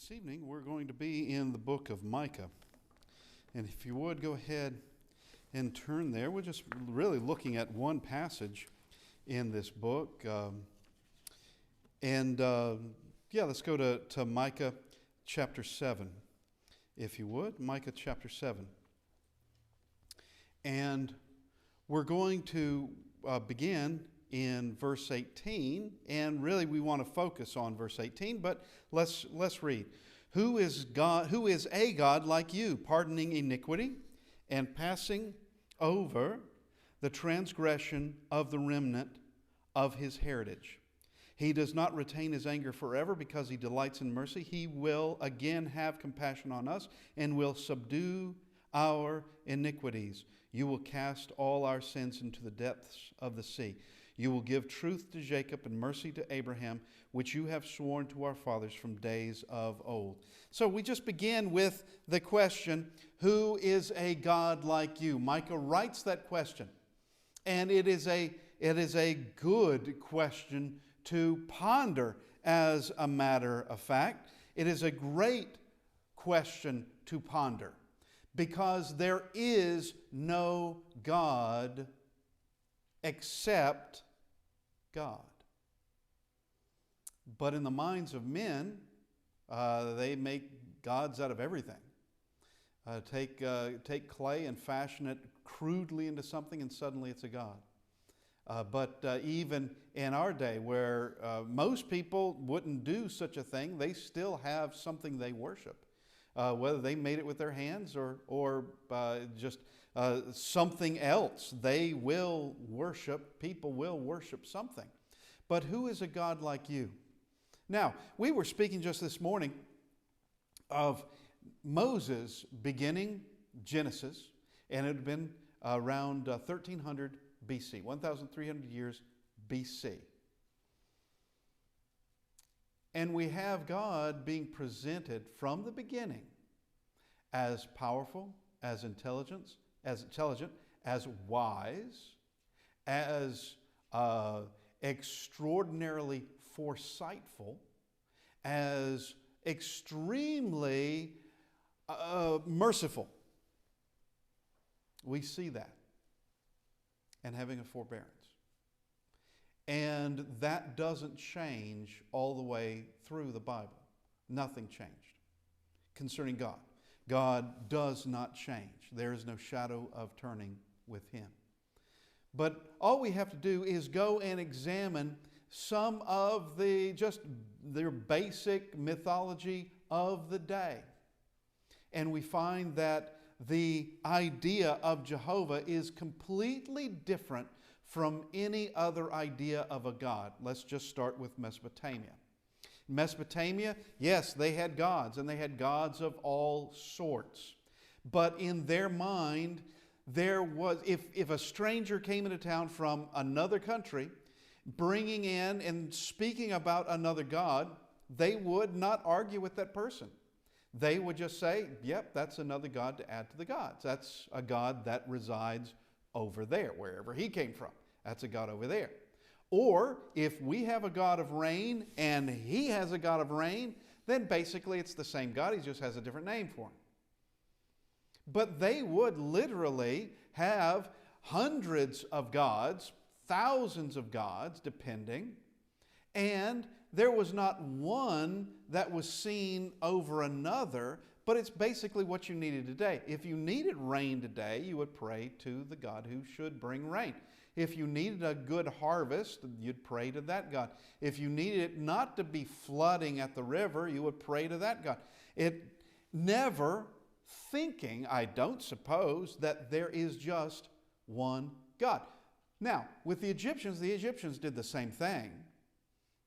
This evening we're going to be in the book of Micah. And if you would, go ahead and turn there. We're just really looking at one passage in this book. Let's go to Micah chapter 7, if you would. Micah chapter 7. And we're going to begin in verse 18, and really we want to focus on verse 18, but let's read. Who is a God like you, pardoning iniquity and passing over the transgression of the remnant of his heritage? He does not retain his anger forever because he delights in mercy. He will again have compassion on us and will subdue our iniquities. You will cast all our sins into the depths of the sea. You will give truth to Jacob and mercy to Abraham, which you have sworn to our fathers from days of old. So we just begin with the question, who is a God like you? Micah writes that question. And it is a good question to ponder as a matter of fact. It is a great question to ponder because there is no God except God. But in the minds of men, they make gods out of everything. Take clay and fashion it crudely into something, and suddenly it's a god. But even in our day, where most people wouldn't do such a thing, they still have something they worship. Whether they made it with their hands or just something else, they will worship. People will worship something. But who is a God like you? Now, we were speaking just this morning of Moses beginning Genesis, and it had been around 1300 BC, 1,300 years BC. And we have God being presented from the beginning as powerful, as intelligent, as wise, as extraordinarily foresightful, as extremely merciful. We see that. And having a forbearance. And that doesn't change all the way through the Bible. Nothing changed concerning God. God does not change. There is no shadow of turning with Him. But all we have to do is go and examine some of their basic mythology of the day. And we find that the idea of Jehovah is completely different from any other idea of a God. Let's just start with Mesopotamia. Mesopotamia, yes, they had gods, and they had gods of all sorts. But in their mind, there was, if a stranger came into town from another country, bringing in and speaking about another god, they would not argue with that person. They would just say, yep, that's another god to add to the gods. That's a god that resides over there, wherever he came from. That's a god over there. Or if we have a god of rain and he has a god of rain, then basically it's the same god, he just has a different name for him. But they would literally have hundreds of gods, thousands of gods, depending, and there was not one that was seen over another, but it's basically what you needed today. If you needed rain today, you would pray to the God who should bring rain. If you needed a good harvest, you'd pray to that God. If you needed it not to be flooding at the river, you would pray to that God. It never thinking, I don't suppose, that there is just one God. Now, with the Egyptians did the same thing.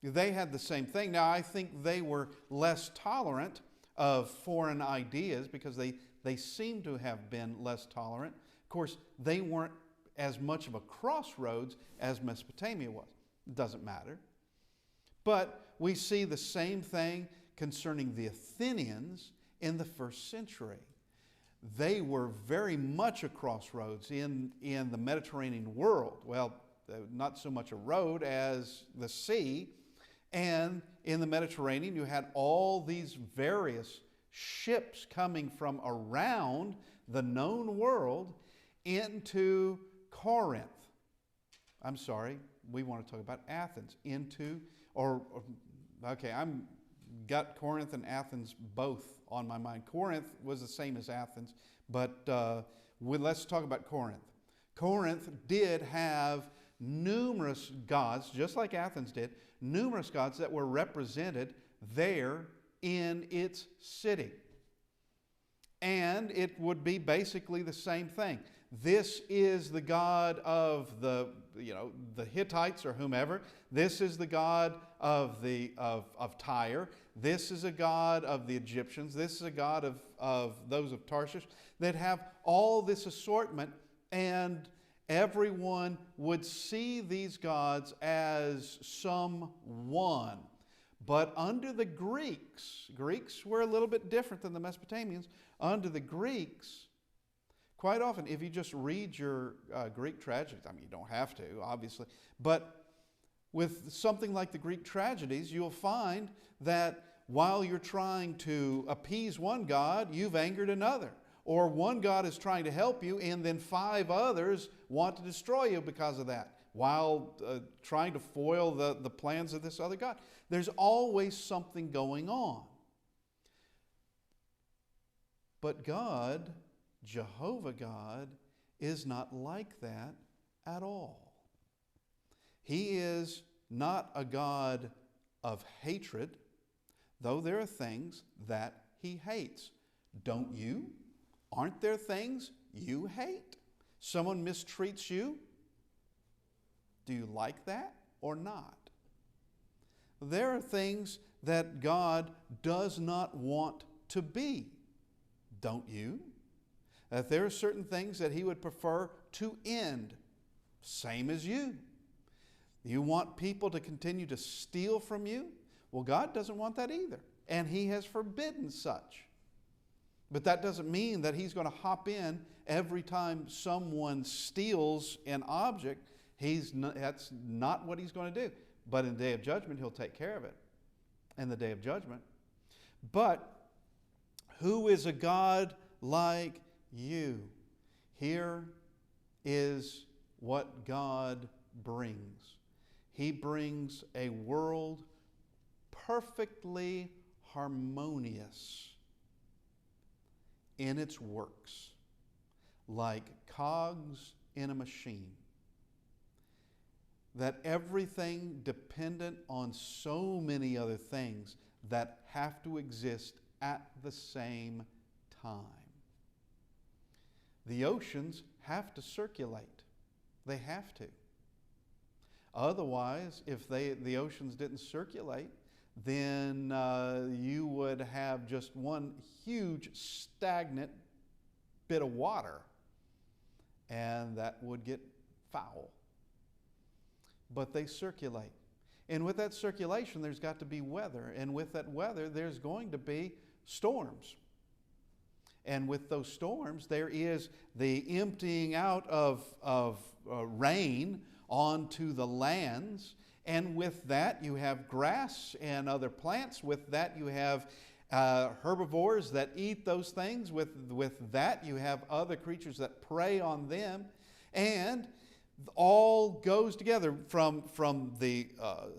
They had the same thing. Now, I think they were less tolerant of foreign ideas because they seem to have been less tolerant. Of course, they weren't as much of a crossroads as Mesopotamia was. It doesn't matter. But we see the same thing concerning the Athenians in the first century. They were very much a crossroads in the Mediterranean world. Well, not so much a road as the sea. And in the Mediterranean, you had all these various ships coming from around the known world into Corinth. I'm sorry, we want to talk about Athens. I'm got Corinth and Athens both on my mind. Corinth was the same as Athens, but let's talk about Corinth. Corinth did have numerous gods, just like Athens did, numerous gods that were represented there in its city. And it would be basically the same thing. This is the god of the Hittites or whomever. This is the god of Tyre. This is a god of the Egyptians. This is a god of those of Tarshish, that have all this assortment, and everyone would see these gods as someone. But under the Greeks were a little bit different than the Mesopotamians. Under the Greeks, quite often, if you just read your Greek tragedies, I mean, you don't have to, obviously, but with something like the Greek tragedies, you'll find that while you're trying to appease one god, you've angered another. Or one god is trying to help you, and then 5 others want to destroy you because of that, while trying to foil the plans of this other god. There's always something going on. But God, Jehovah God, is not like that at all. He is not a God of hatred, though there are things that He hates. Don't you? Aren't there things you hate? Someone mistreats you? Do you like that or not? There are things that God does not want to be. Don't you? That there are certain things that He would prefer to end. Same as you. You want people to continue to steal from you? Well, God doesn't want that either. And He has forbidden such. But that doesn't mean that He's going to hop in every time someone steals an object. That's not what He's going to do. But in the day of judgment, He'll take care of it. In the day of judgment. But who is a God like you? Here is what God brings. He brings a world perfectly harmonious in its works, like cogs in a machine. That everything dependent on so many other things that have to exist at the same time. The oceans have to circulate. They have to. Otherwise, if the oceans didn't circulate, then you would have just one huge stagnant bit of water, and that would get foul. But they circulate. And with that circulation, there's got to be weather. And with that weather, there's going to be storms. And with those storms, there is the emptying out of rain onto the lands. And with that, you have grass and other plants. With that, you have herbivores that eat those things. With that, you have other creatures that prey on them. And all goes together from the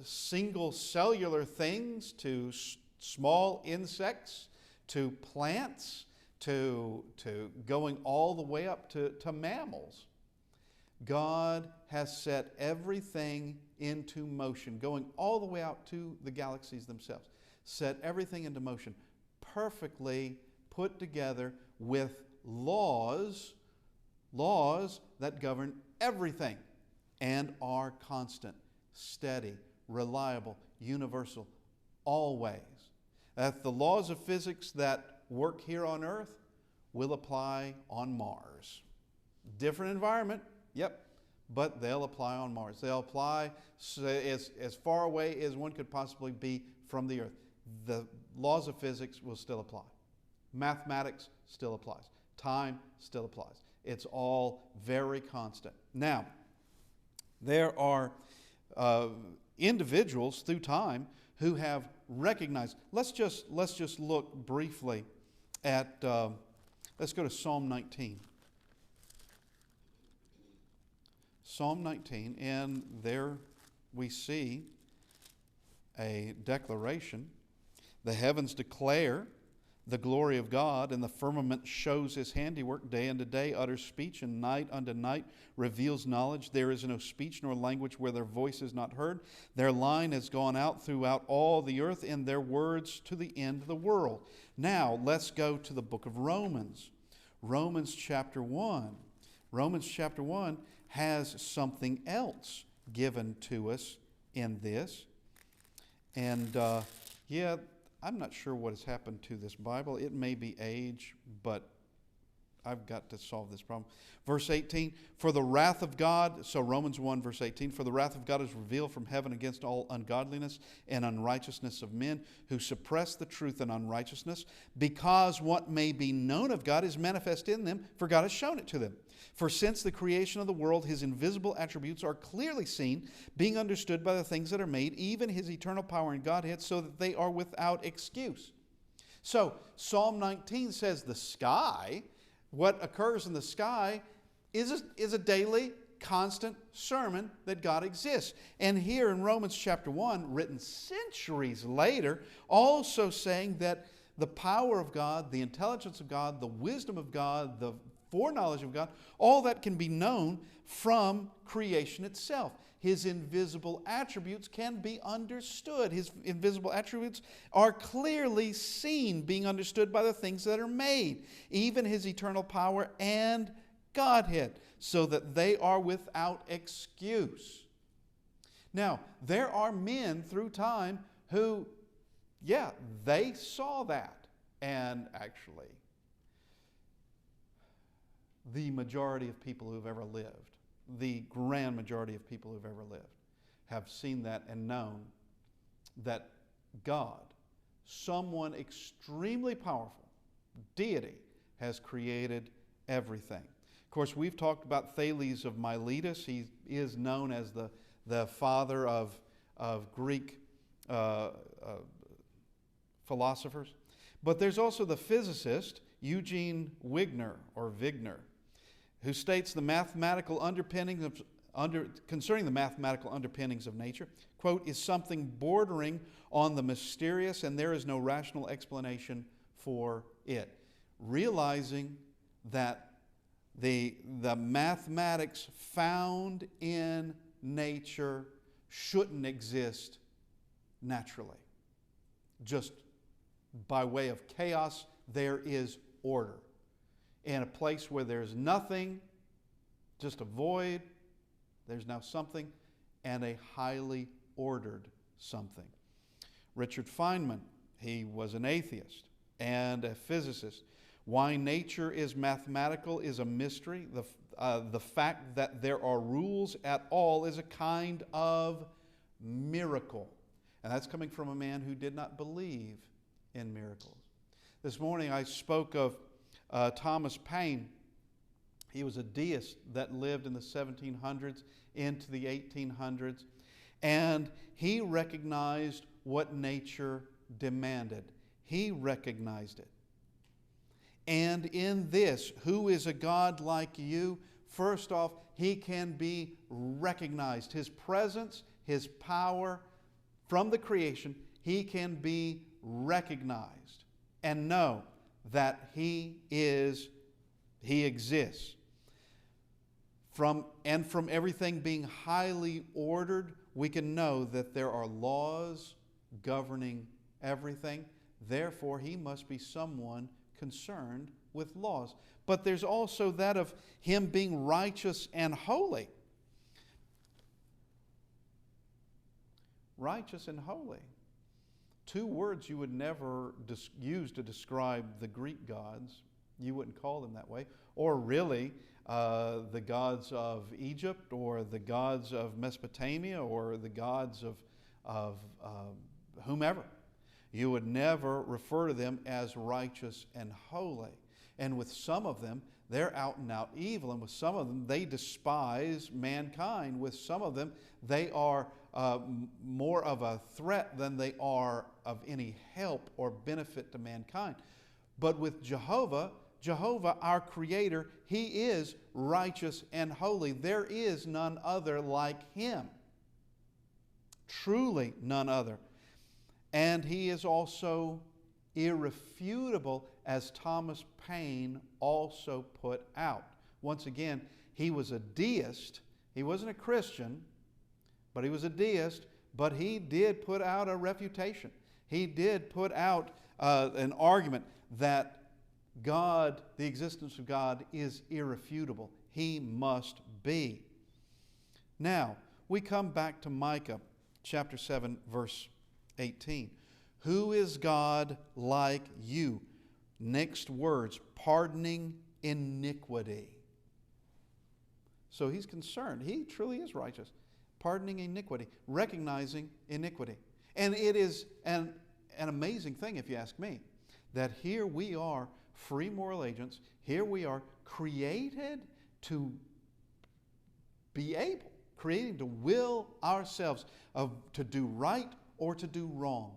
single cellular things to small insects to plants to going all the way up to mammals. God has set everything into motion, going all the way out to the galaxies themselves. Set everything into motion, perfectly put together with laws that govern everything and are constant, steady, reliable, universal, always. That the laws of physics that work here on Earth will apply on Mars. Different environment, yep, but they'll apply on Mars. They'll apply as far away as one could possibly be from the Earth. The laws of physics will still apply. Mathematics still applies. Time still applies. It's all very constant. Now, there are individuals through time who have recognized. Let's just look briefly at, let's go to Psalm 19. Psalm 19, and there we see a declaration. The heavens declare the glory of God, and the firmament shows his handiwork. Day unto day utters speech, and night unto night reveals knowledge. There is no speech nor language where their voice is not heard. Their line has gone out throughout all the earth, and their words to the end of the world. Now, let's go to the book of Romans. Romans chapter 1. Romans chapter 1 has something else given to us in this. And I'm not sure what has happened to this Bible. It may be age, but I've got to solve this problem. Verse 18, for the wrath of God, so Romans 1 verse 18, for the wrath of God is revealed from heaven against all ungodliness and unrighteousness of men who suppress the truth in unrighteousness, because what may be known of God is manifest in them, for God has shown it to them. For since the creation of the world, his invisible attributes are clearly seen, being understood by the things that are made, even his eternal power and Godhead, so that they are without excuse. So Psalm 19 says the sky, what occurs in the sky, is a daily, constant sermon that God exists. And here in Romans chapter 1, written centuries later, also saying that the power of God, the intelligence of God, the wisdom of God, the foreknowledge of God, all that can be known from creation itself. His invisible attributes can be understood. His invisible attributes are clearly seen, being understood by the things that are made, even his eternal power and Godhead, so that they are without excuse. Now, there are men through time who, they saw that. And actually, the majority of people who've ever lived, the grand majority of people who've ever lived, have seen that and known that God, someone extremely powerful, deity, has created everything. Of course, we've talked about Thales of Miletus. He is known as the father of Greek philosophers. But there's also the physicist Eugene Wigner, who states the mathematical underpinnings concerning the mathematical underpinnings of nature, quote, is something bordering on the mysterious, and there is no rational explanation for it. Realizing that the mathematics found in nature shouldn't exist naturally. Just by way of chaos, there is order. In a place where there's nothing, just a void, there's now something, and a highly ordered something. Richard Feynman, he was an atheist and a physicist. Why nature is mathematical is a mystery. The fact that there are rules at all is a kind of miracle. And that's coming from a man who did not believe in miracles. This morning I spoke of Thomas Paine. He was a deist that lived in the 1700s into the 1800s, and he recognized what nature demanded. He recognized it. And in this, who is a God like you? First off, he can be recognized. His presence, his power from the creation, he can be recognized and know that he exists. From everything being highly ordered, we can know that there are laws governing everything. Therefore, he must be someone concerned with laws. But there's also that of him being righteous and holy. Righteous and holy. Two words you would never use to describe the Greek gods. You wouldn't call them that way. Or really, the gods of Egypt, or the gods of Mesopotamia, or the gods of whomever. You would never refer to them as righteous and holy. And with some of them, they're out and out evil. And with some of them, they despise mankind. With some of them, they are more of a threat than they are of any help or benefit to mankind. But with Jehovah, our Creator, He is righteous and holy. There is none other like Him. Truly none other. And He is also irrefutable, as Thomas Paine also put out. Once again, he was a deist. He wasn't a Christian, but he was a deist, but he did put out a refutation. He did put out an argument that God, the existence of God, is irrefutable. He must be. Now, we come back to Micah chapter 7, verse 18. Who is God like you? Next words, pardoning iniquity. So he's concerned. He truly is righteous. Pardoning iniquity, recognizing iniquity. And it is an amazing thing, if you ask me, that here we are, free moral agents. Here we are, created to be able, creating to will ourselves to do right or to do wrong.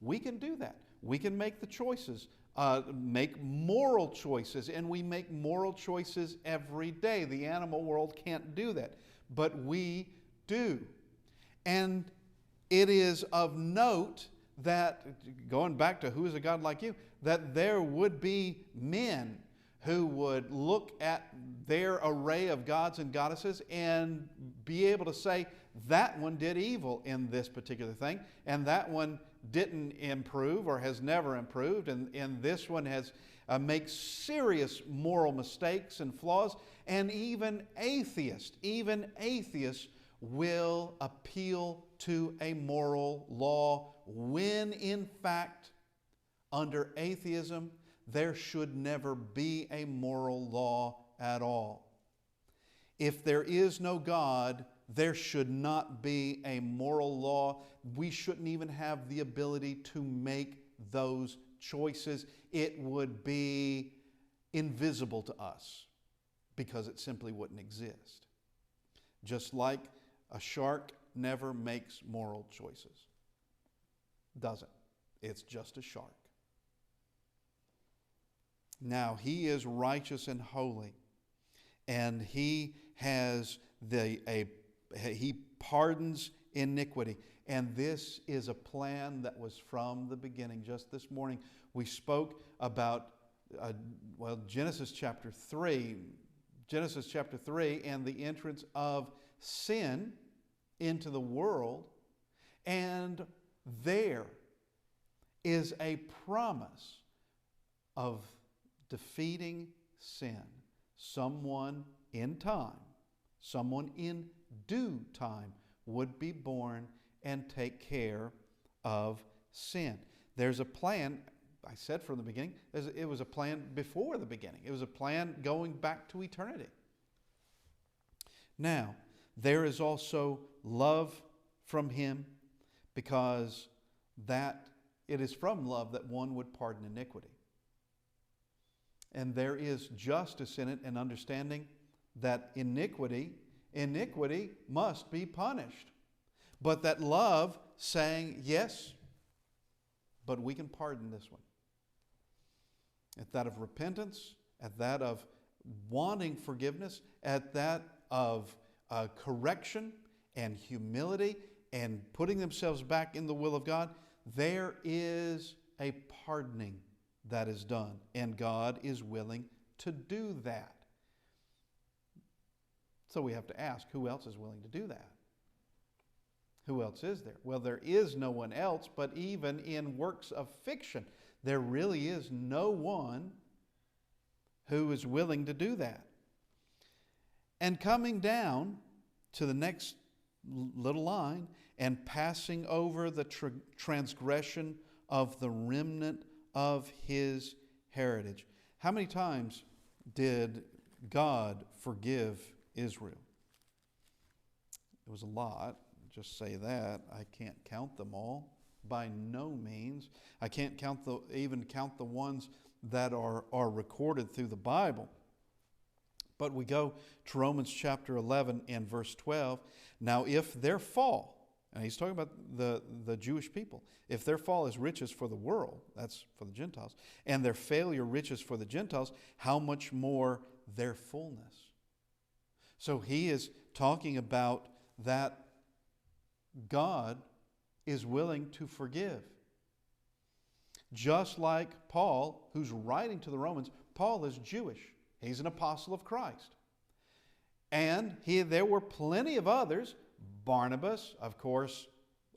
We can do that. We can make the choices, make moral choices, and we make moral choices every day. The animal world can't do that, but we do. And it is of note that, going back to who is a God like you, that there would be men who would look at their array of gods and goddesses and be able to say, that one did evil in this particular thing, and that one didn't improve or has never improved, and this one has makes serious moral mistakes and flaws. And even atheists will appeal to a moral law when in fact under atheism there should never be a moral law at all. If there is no God, there should not be a moral law. We shouldn't even have the ability to make those choices. It would be invisible to us because it simply wouldn't exist. Just like a shark never makes moral choices. Doesn't. It's just a shark. Now, He is righteous and holy, and He has He pardons iniquity. And this is a plan that was from the beginning. Just this morning, we spoke about Genesis chapter 3. Genesis chapter 3 and the entrance of sin into the world. And there is a promise of defeating sin. Someone in time, someone in due time would be born and take care of sin. There's a plan, I said from the beginning, it was a plan before the beginning. It was a plan going back to eternity. Now, there is also love from Him, because it is from love that one would pardon iniquity. And there is justice in it, and understanding that iniquity must be punished. But that love saying, yes, but we can pardon this one. At that of repentance, at that of wanting forgiveness, at that of correction and humility and putting themselves back in the will of God, there is a pardoning that is done. And God is willing to do that. So we have to ask, who else is willing to do that? Who else is there? Well, there is no one else, but even in works of fiction, there really is no one who is willing to do that. And coming down to the next little line, and passing over the transgression of the remnant of His heritage. How many times did God forgive Israel? It was a lot. Just say that. I can't count them all. By no means. I can't even count the ones that are recorded through the Bible. But we go to Romans chapter 11 and verse 12. Now if their fall, And he's talking about the Jewish people. If their fall is riches for the world, that's for the Gentiles, and their failure riches for the Gentiles, how much more their fullness? So he is talking about that God is willing to forgive. Just like Paul, who's writing to the Romans, Paul is Jewish. He's an apostle of Christ. And there were plenty of others. Barnabas, of course,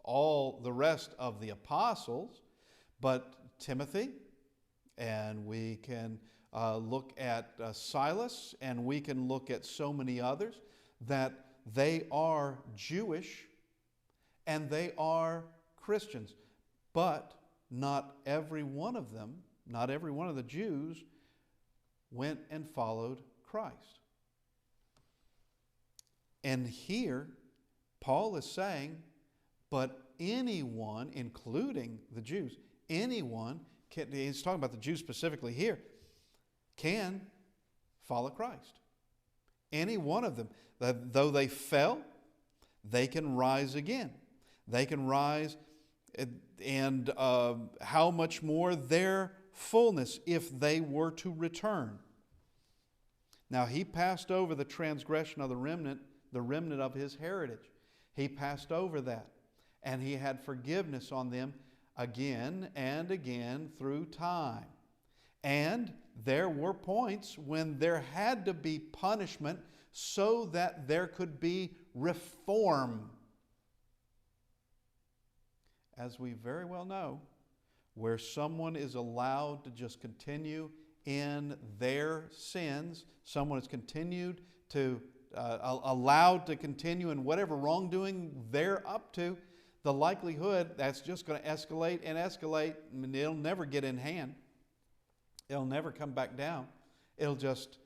all the rest of the apostles, but Timothy, and we can look at Silas, and we can look at so many others, that they are Jewish and they are Christians. But not every one of them, not every one of the Jews went and followed Christ. And here, Paul is saying, but anyone, including the Jews, anyone, he's talking about the Jews specifically here, can follow Christ. Any one of them, though they fell, they can rise again. They can rise, and how much more their fullness if they were to return. Now he passed over the transgression of the remnant of his heritage. He passed over that, and he had forgiveness on them again and again through time. And there were points when there had to be punishment so that there could be reform. As we very well know, where someone is allowed to just continue in their sins, someone is continued to allowed to continue in whatever wrongdoing they're up to, the likelihood that's just going to escalate and escalate, and it'll never get in hand. It'll never come back down. It'll just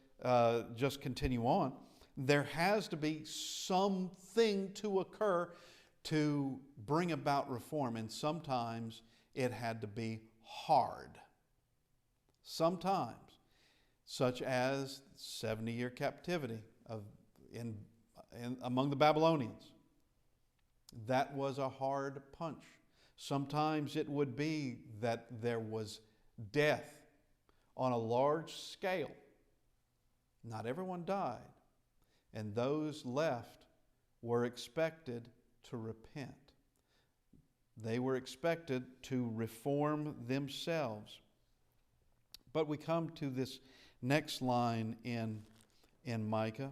continue on. There has to be something to occur to bring about reform, and sometimes it had to be hard. Sometimes, such as 70-year captivity among the Babylonians. That was a hard punch. Sometimes it would be that there was death on a large scale. Not everyone died, and those left were expected to repent. They were expected to reform themselves. But we come to this next line in Micah.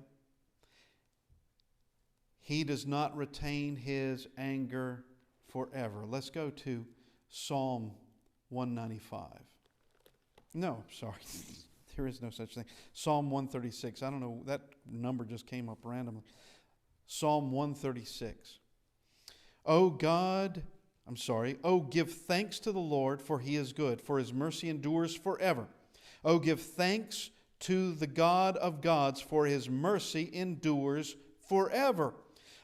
He does not retain his anger forever. Let's go to Psalm 195. No, sorry. There is no such thing. Psalm 136. I don't know, that number just came up randomly. Psalm 136. Oh, give thanks to the Lord, for he is good, for his mercy endures forever. Oh, give thanks to the God of gods, for his mercy endures forever.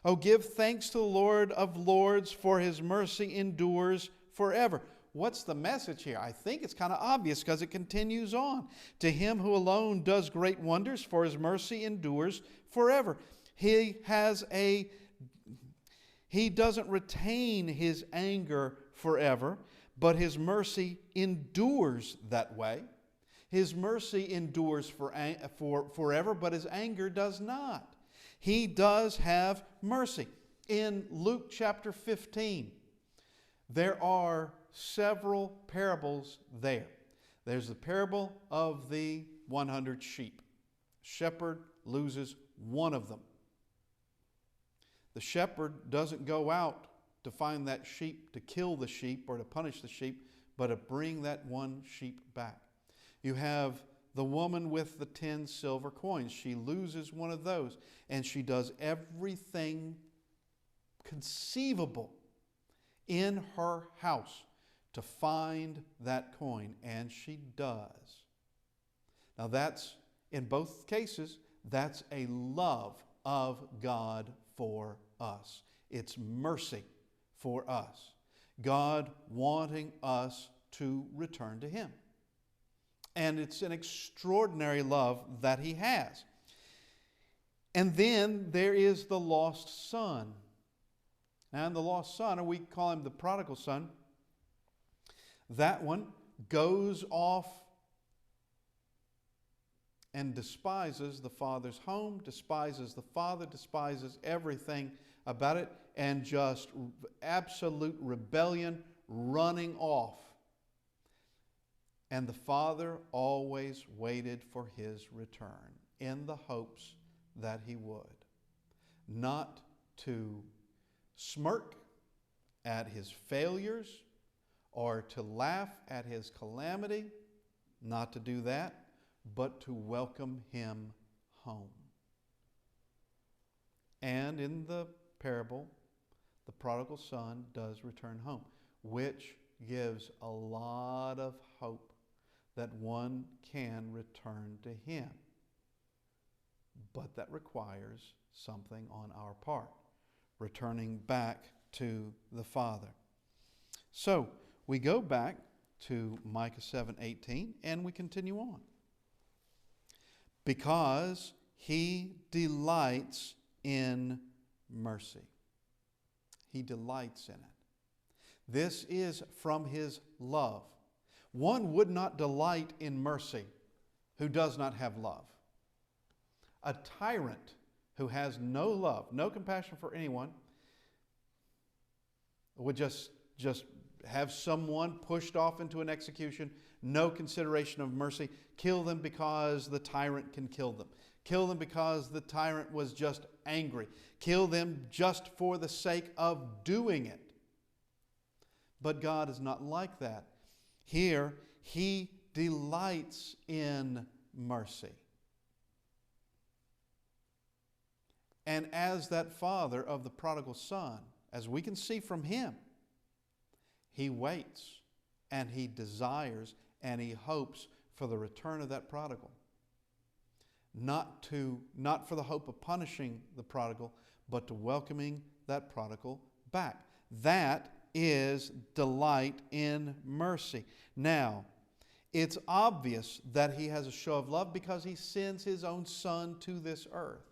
Oh, give thanks to the Lord of lords, for his mercy endures forever. What's the message here? I think it's kind of obvious because it continues on. To him who alone does great wonders, for his mercy endures forever. He doesn't retain his anger forever, but his mercy endures that way. His mercy endures forever, but his anger does not. He does have mercy. In Luke chapter 15, there are several parables there. There's the parable of the 100 sheep. Shepherd loses one of them. The shepherd doesn't go out to find that sheep, to kill the sheep or to punish the sheep, but to bring that one sheep back. You have the woman with the 10 silver coins. She loses one of those, and she does everything conceivable in her house to find that coin, and she does. Now that's, in both cases, that's a love of God for us. It's mercy for us. God wanting us to return to him. And it's an extraordinary love that he has. And then there is the lost son. And the lost son, or we call him the prodigal son, that one goes off and despises the father's home, despises the father, despises everything about it, and just absolute rebellion, running off. And the father always waited for his return in the hopes that he would. Not to smirk at his failures or to laugh at his calamity, not to do that, but to welcome him home. And in the parable, the prodigal son does return home, which gives a lot of hope that one can return to him. But that requires something on our part, returning back to the Father. So we go back to Micah 7:18 and we continue on. Because he delights in mercy. He delights in it. This is from his love. One would not delight in mercy who does not have love. A tyrant who has no love, no compassion for anyone, would just have someone pushed off into an execution, no consideration of mercy, kill them because the tyrant can kill them. Kill them because the tyrant was just angry. Kill them just for the sake of doing it. But God is not like that. Here, he delights in mercy. And as that father of the prodigal son, as we can see from him, he waits and he desires and he hopes for the return of that prodigal. Not for the hope of punishing the prodigal, but to welcoming that prodigal back. That is delight in mercy. Now, it's obvious that he has a show of love because he sends his own son to this earth.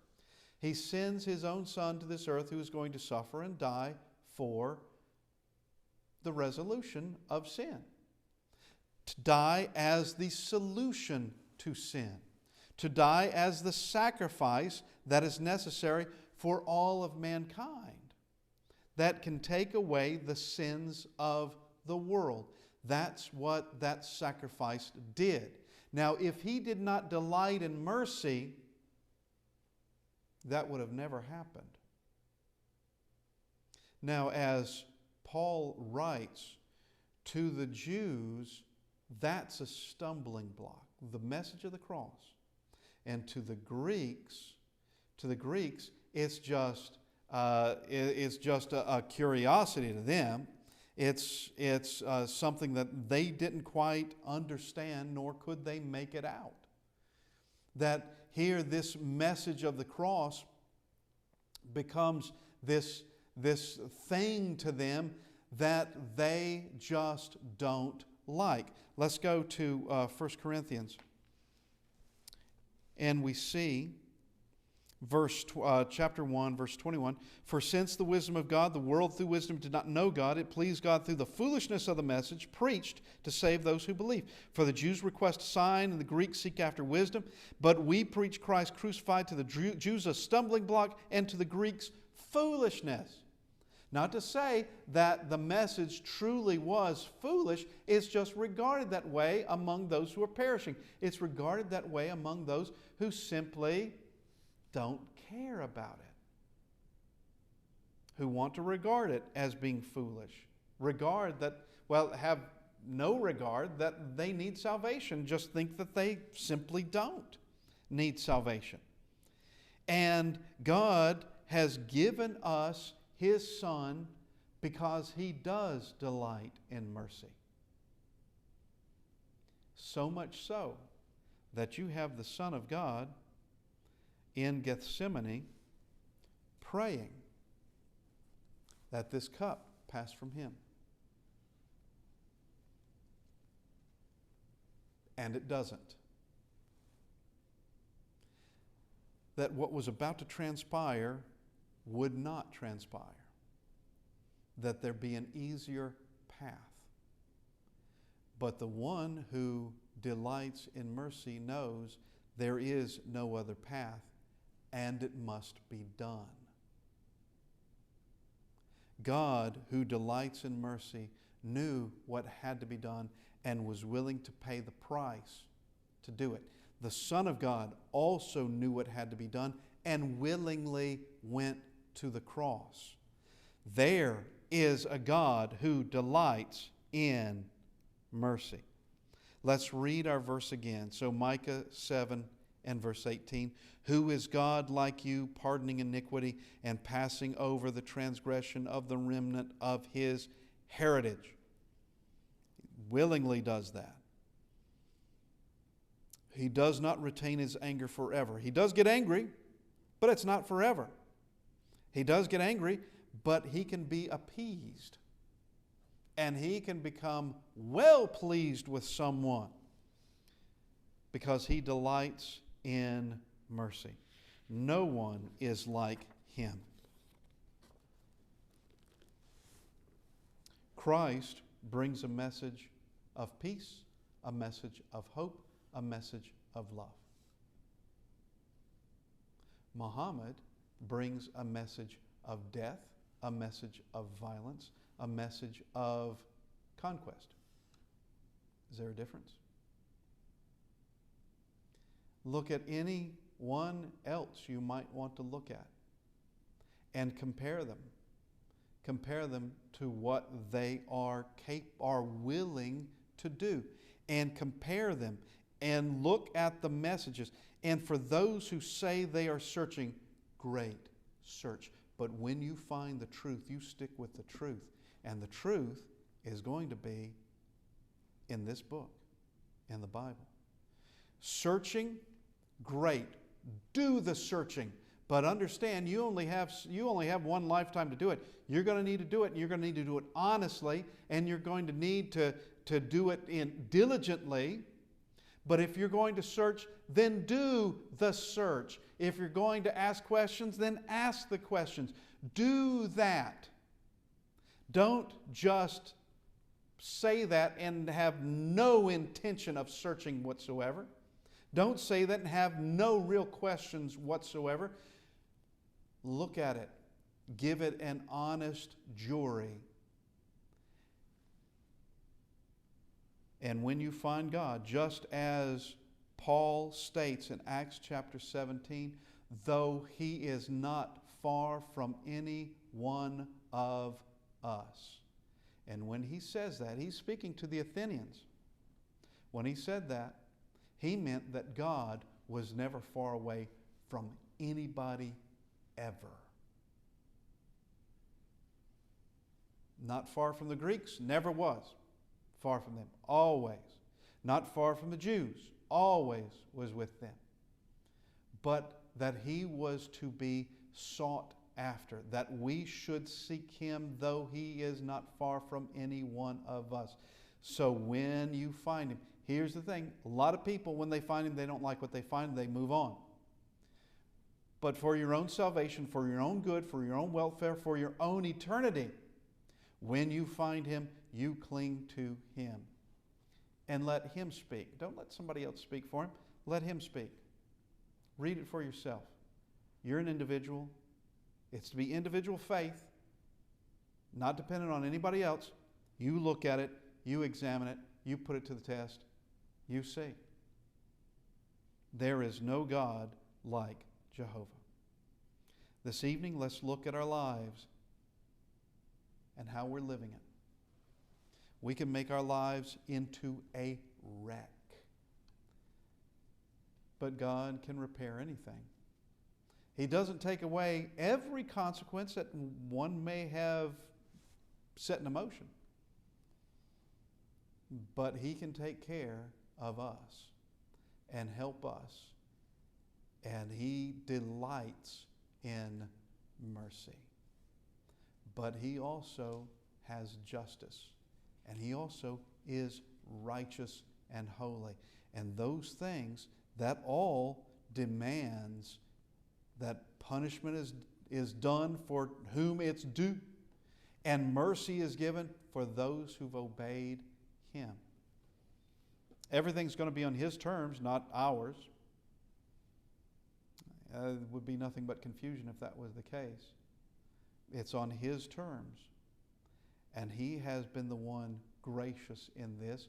He sends his own son to this earth who is going to suffer and die for the resolution of sin. To die as the solution to sin. To die as the sacrifice that is necessary for all of mankind. That can take away the sins of the world. That's what that sacrifice did. Now, if he did not delight in mercy, that would have never happened. Now, as Paul writes to the Jews, that's a stumbling block. The message of the cross. And to the Greeks, it's just a curiosity to them. It's something that they didn't quite understand, nor could they make it out. That here, this message of the cross becomes this thing to them that they just don't like. Let's go to 1 Corinthians. And we see chapter 1, verse 21. For since the wisdom of God, the world through wisdom did not know God, it pleased God through the foolishness of the message preached to save those who believe. For the Jews request a sign and the Greeks seek after wisdom. But we preach Christ crucified, to the Jews a stumbling block and to the Greeks foolishness. Not to say that the message truly was foolish. It's just regarded that way among those who are perishing. It's regarded that way among those who simply don't care about it. Who want to regard it as being foolish. Have no regard that they need salvation. Just think that they simply don't need salvation. And God has given us His Son because He does delight in mercy. So much so that you have the Son of God in Gethsemane praying that this cup pass from Him. And it doesn't. That what was about to transpire would not transpire. that there be an easier path. But the one who delights in mercy knows there is no other path, and it must be done. God, who delights in mercy, knew what had to be done and was willing to pay the price to do it. The Son of God also knew what had to be done and willingly went to the cross. There is a God who delights in mercy. Let's read our verse again. So Micah 7 and verse 18. Who is God like you, pardoning iniquity and passing over the transgression of the remnant of his heritage? Willingly does that. He does not retain his anger forever. He does get angry, but it's not forever. He does get angry, but he can be appeased. And he can become well pleased with someone because he delights in mercy. No one is like him. Christ brings a message of peace, a message of hope, a message of love. Muhammad brings a message of death, a message of violence, a message of conquest. Is there a difference? Look at anyone else you might want to look at and compare them. Compare them to what they are willing to do, and compare them and look at the messages. And for those who say they are searching, great, search. But when you find the truth, you stick with the truth. And the truth is going to be in this book, in the Bible. Searching, great. Do the searching. But understand, you only have one lifetime to do it. You're going to need to do it, and you're going to need to do it honestly, and you're going to need to do it diligently. But if you're going to search, then do the search. If you're going to ask questions, then ask the questions. Do that. Don't just say that and have no intention of searching whatsoever. Don't say that and have no real questions whatsoever. Look at it. Give it an honest jury. And when you find God, just as Paul states in Acts chapter 17, though he is not far from any one of us. And when he says that, he's speaking to the Athenians. When he said that, he meant that God was never far away from anybody ever. Not far from the Greeks, never was far from them, always. Not far from the Jews, always was with them. But that he was to be sought after, that we should seek him, though he is not far from any one of us. So when you find him, here's the thing, a lot of people, when they find him, they don't like what they find, they move on. But for your own salvation, for your own good, for your own welfare, for your own eternity, when you find him, you cling to him and let him speak. Don't let somebody else speak for him. Let him speak. Read it for yourself. You're an individual. It's to be individual faith, not dependent on anybody else. You look at it, you examine it, you put it to the test, you see. There is no God like Jehovah. This evening, let's look at our lives and how we're living it. We can make our lives into a wreck. But God can repair anything. He doesn't take away every consequence that one may have set in motion. But he can take care of us and help us. And he delights in mercy. But he also has justice. And he also is righteous and holy. And those things, that all demands that punishment is done for whom it's due. And mercy is given for those who've obeyed Him. Everything's going to be on His terms, not ours. It would be nothing but confusion if that was the case. It's on His terms. And He has been the one gracious in this,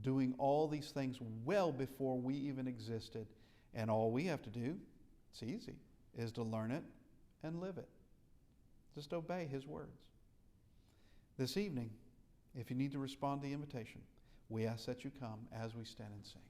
doing all these things well before we even existed. And all we have to do, it's easy, is to learn it and live it. Just obey His words. This evening, if you need to respond to the invitation, we ask that you come as we stand and sing.